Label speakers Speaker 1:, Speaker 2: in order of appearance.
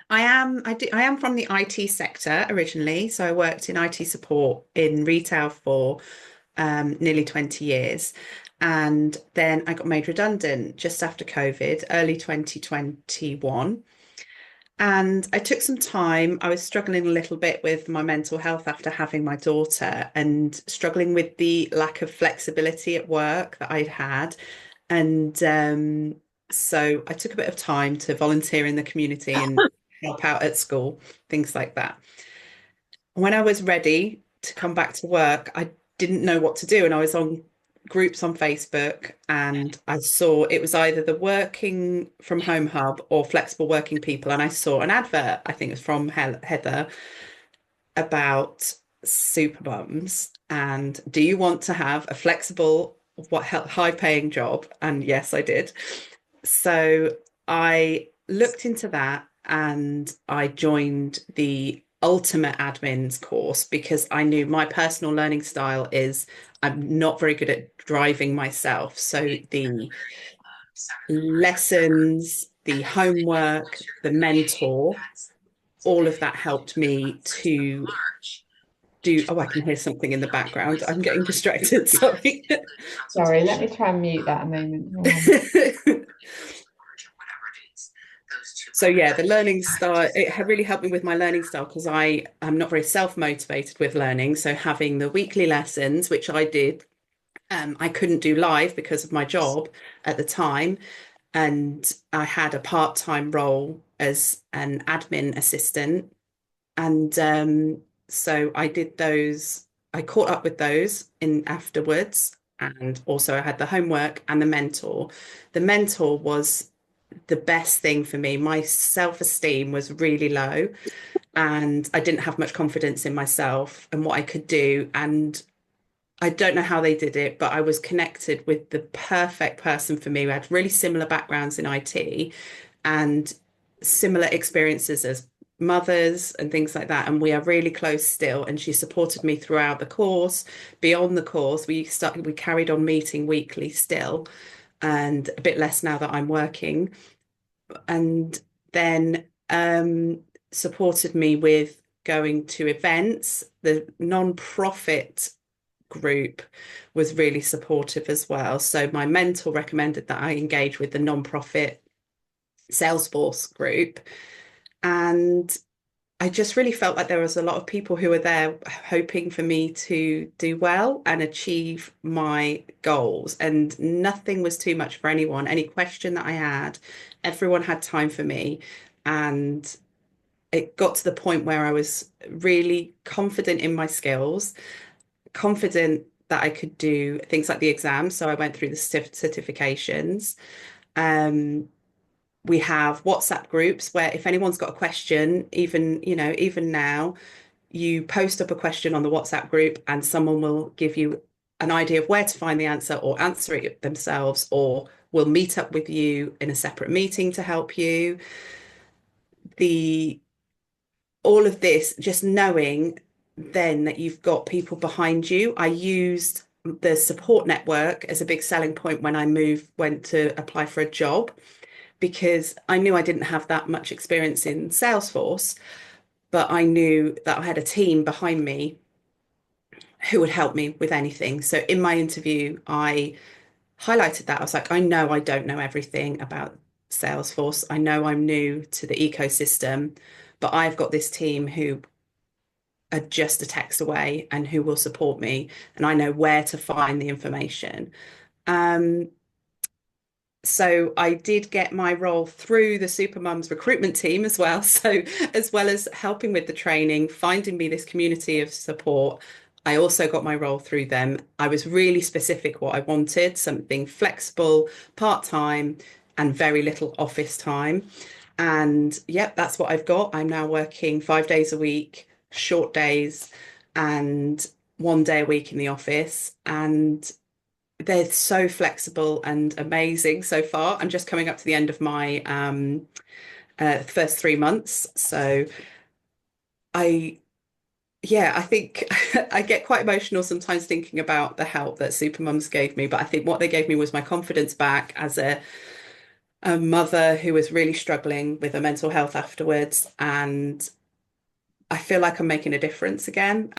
Speaker 1: I am from the IT sector originally. So I worked in IT support in retail for nearly 20 years. And then I got made redundant just after COVID, early 2021. And I took some time. I was struggling a little bit with my mental health after having my daughter and struggling with the lack of flexibility at work that I'd had. And so I took a bit of time to volunteer in the community and help out at school, things like that. When I was ready to come back to work, I didn't know what to do. And I was on groups on Facebook and I saw it was either the working from home hub or flexible working people. And I saw an advert, I think it was from Heather, about Supermums. And do you want to have a flexible, high paying job? And yes, I did. So I looked into that and I joined the ultimate admins course because I knew my personal learning style is I'm not very good at driving myself. So the lessons, the homework, the mentor, all of that helped me to do. Oh, I can hear something in the background. I'm getting distracted. Sorry.
Speaker 2: Sorry, let me try and mute that a moment. Hang on.
Speaker 1: So yeah, the learning style, really helped me with my learning style because I am not very self-motivated with learning. So having the weekly lessons, which I did, I couldn't do live because of my job at the time. And I had a part-time role as an admin assistant. And so I did those, I caught up with those in afterwards. And also I had the homework and the mentor. The mentor was the best thing for me. My self-esteem was really low and I didn't have much confidence in myself and what I could do. And I don't know how they did it, but I was connected with the perfect person for me. We had really similar backgrounds in IT and similar experiences as mothers and things like that. And we are really close still. And she supported me throughout the course. Beyond the course, we carried on meeting weekly still, and a bit less now that I'm working. And then supported me with going to events. The non-profit group was really supportive as well. So my mentor recommended that I engage with the non-profit Salesforce group. And I just really felt like there was a lot of people who were there hoping for me to do well and achieve my goals. And nothing was too much for anyone. Any question that I had, everyone had time for me. And it got to the point where I was really confident in my skills, confident that I could do things like the exams. So I went through the certifications. Um, we have WhatsApp groups where if anyone's got a question, even now, you post up a question on the WhatsApp group and someone will give you an idea of where to find the answer or answer it themselves, or will meet up with you in a separate meeting to help you. The all of this, just knowing then that you've got people behind you. I used the support network as a big selling point when went to apply for a job because I knew I didn't have that much experience in Salesforce, but I knew that I had a team behind me who would help me with anything. So in my interview, I highlighted that. I was like, I know I don't know everything about Salesforce. I know I'm new to the ecosystem, but I've got this team who are just a text away and who will support me, and I know where to find the information. Um, so I did get my role through the Supermums Recruitment Team as well. So as well as helping with the training, finding me this community of support, I also got my role through them. I was really specific what I wanted, something flexible, part-time, and very little office time. And yep, that's what I've got. I'm now working 5 days a week, short days, and 1 day a week in the office. And they're so flexible and amazing so far. I'm just coming up to the end of my first 3 months. So I, yeah, I think I get quite emotional sometimes thinking about the help that Supermums gave me. But I think what they gave me was my confidence back as a mother who was really struggling with her mental health afterwards, and I feel like I'm making a difference again.